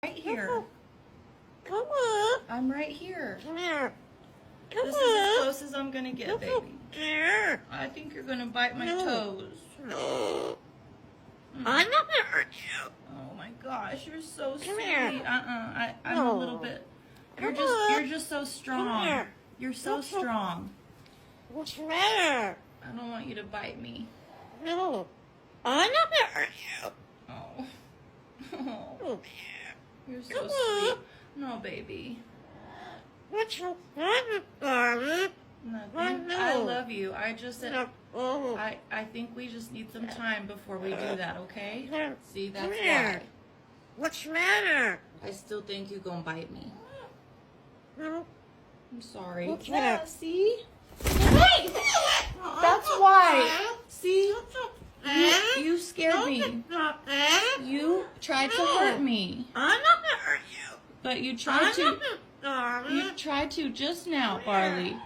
Right here. Come on. I'm right here. Come here. Come This is as close as I'm gonna get, baby. Here. I think you're gonna bite my No. toes. No. I'm not gonna hurt you. Oh my gosh, you're so Come sweet. here. I'm No. a little bit. Come on. You're just so strong. here. You're so strong. What's the matter? I don't want you to bite me. No. I'm not gonna hurt you. Oh. Oh, Oh. you're so Come sweet. on. No, baby. What's the matter, darling? Nothing. know. I love you. I just said. No. Oh. I think we just need some time before we do that, okay? No. See, that's Come here. why. What's the matter? I still think you're gonna bite me. No. I'm sorry. What's Yeah, that? see? Hey! That's why. See? You scared me. You tried to hurt me. I'm not gonna hurt you. But you tried to. Darling. You tried to just now, Barley.